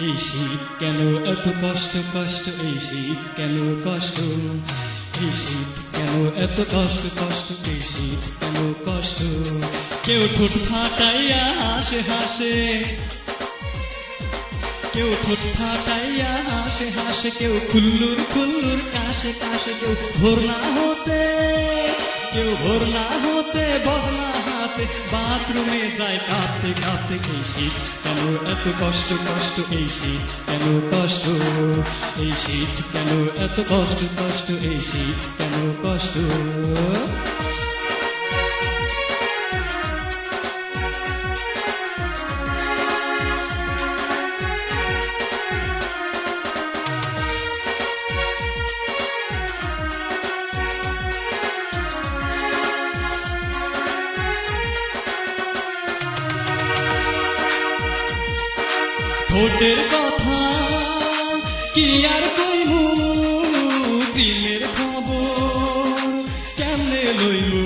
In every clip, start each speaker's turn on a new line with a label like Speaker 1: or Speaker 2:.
Speaker 1: এই শীত কেন এত কষ্ট কষ্ট, এই শীত কেন কষ্ট, এই শীত কেন এত কষ্ট কষ্ট, এই শীত কেন কষ্ট। কেউ ঠোঁট ফাটাইয়া হাসে হাসে, কেউ ঠোঁট ফাটাইয়া হাসে হাসে, কেউ খুল্লুর খুল্লুর কাশে কাশে, কেউ ভোর না হতে, কেউ ভোর না হতে বদনা হাতে বাথরুমে যায় কাঁদতে কাঁদতে। এই শীত কেন এত কষ্ট কষ্ট, এই শীত কেন কষ্ট, এই শীত কেন এত কষ্ট কষ্ট, এই শীত কেন কষ্ট। ঠোঁটের কথা কি আর কইমু, দিনের খবর কেমনে লইমু,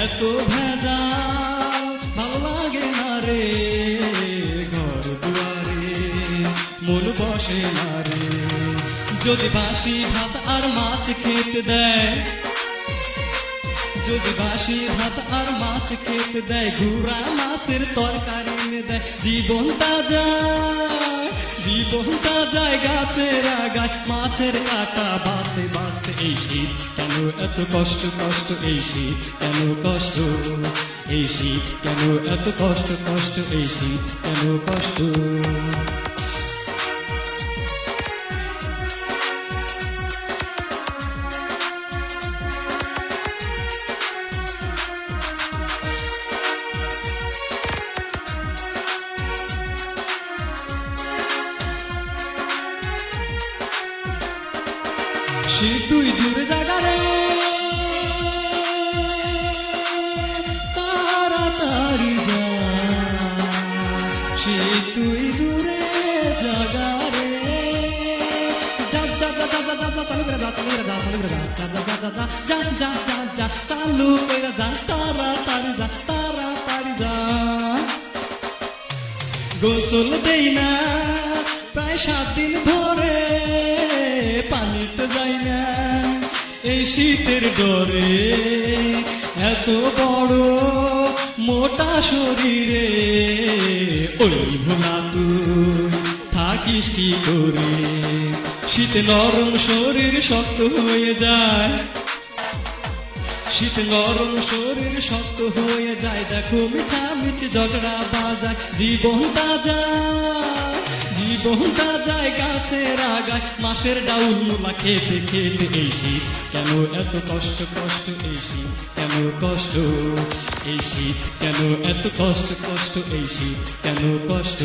Speaker 1: এত ভেজা ভালো লাগে না রে, ঘর দুয়ারে মন বসে না রে। যদি বাসি ভাত আর মাছ খেতে দেয়, যদি বাসি ভাত আর মাছ খেতে দেয়, ঘুরা মাছের তরকারি দেয়, জীবনটা যায়, জীবনটা যায় গাছের আগায়, মাছের কাটা বাঁচতে বাঁচতে। এই শীত কেন এত কষ্ট কষ্ট, এই শীত কেন কষ্ট, এই শীত কেন এত কষ্ট কষ্ট, এই শীত কেন কষ্ট। তুই দূরে জায়গা রে, তাড়াতাড়ি যা, সে তুই দূরে জায়গা রে, যা যা যা যা যা যা চালু করে যা, চালু করে যা, চালু করে যা, যা যা যা যা যা যা যা যা চালু করে যা, তাড়াতাড়ি যা, তাড়াতাড়ি যা। গোসল দেই না প্রায় 7 দিন ধরে, পানিতে যাই না এই শীতের ডরে, এত বড় মোটা শরীরে, ওই ভোলা তুই থাকিস কি করে, শীতে নরম শরীর শক্ত হয়ে যায়, শীতে নরম শরীর শক্ত হয়ে যায়, দেখো মিছামিছি ঝগড়া বাজায়, জীবনটা যায়, জীবনটা যায় গাছের আগায়, মাছের ডাউল মুলা খেতে খেতে। এই শীত কেন এত কষ্ট কষ্ট, এই শীত কেন কষ্ট, এই শীত কেন এত কষ্ট কষ্ট, এই শীত কেন কষ্ট।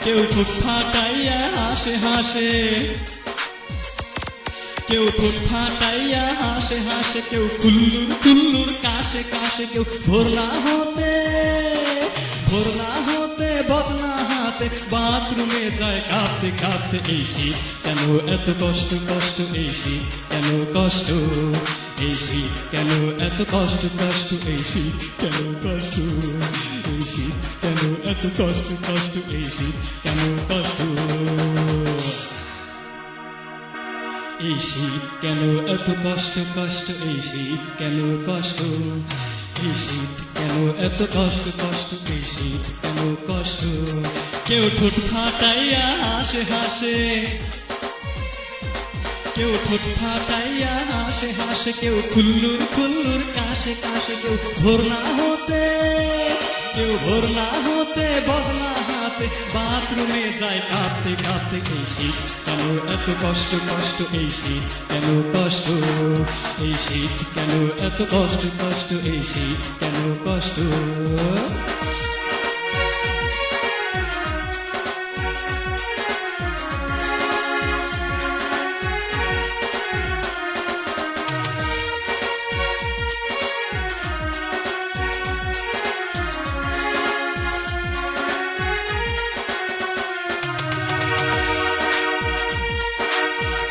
Speaker 1: কেউ ঠোঁট ফাটাইয়া হাসে হাসে, কেউ ঠোঁট ফাটাইয়া হাসে হাসে, কেউ খুল্লুর খুল্লুর কাশে কাশে, কেউ ভোর না হতে, ভোর না হতে বদনা হাতে বাথরুমে যায় কাঁদতে কাঁদতে। এই শীত কেন এত কষ্ট কষ্ট, এই শীত কেন কষ্ট, এই শীত কেন এত কষ্ট কষ্ট, এই শীত কেন কষ্ট, এই শীত কেন এত কষ্ট কষ্ট, এই শীত কেন কষ্ট। এই শীত কেন এত কষ্ট কষ্ট, এই শীত কেন কষ্ট, এই শীত কেন এত কষ্ট কষ্ট, এই শীত কেন কষ্ট। কেউ ঠোঁট ফাটাইয়া হাসে হাসে, কেউ ঠোঁট ফাটাইয়া হাসে হাসে, কেউ খুল্লুর খুল্লুর কাশে কাশে, কেউ ভোর না হতে, কেউ ভোর না হতে বদনা হাতে বাথরুমে যায় কাঁদতে কাঁদতে। এই শীত কেন এত কষ্ট কষ্ট, এই শীত কেন কষ্ট, এই শীত কেন এত কষ্ট কষ্ট, এই শীত কেন কষ্ট।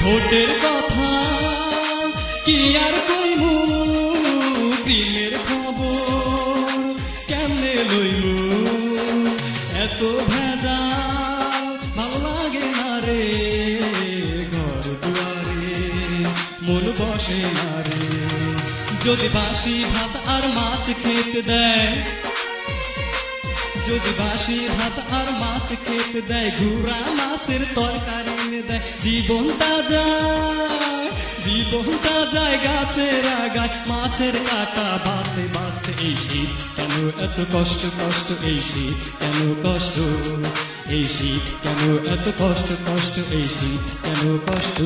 Speaker 1: ঠোঁটের কথা কি আর কইমু, দিনের খবর কেমনে লইমু, এত ভেজা যদি বাসি ভাত আর মাছ খেতে দেয়, যদি বাসি ভাত আর মাছ খেতে দেয়, গুড়া মাছের তরকারি এনে দেয়, জীবনটা যায়, জীবনটা যায় গাছের আগায়, মাছের কাটা বাঁচতে বাঁচতে। এই শীত কেন এত কষ্ট কষ্ট, এই শীত কেন কষ্ট, এই শীত কেন এত কষ্ট কষ্ট, এই শীত কেন কষ্ট।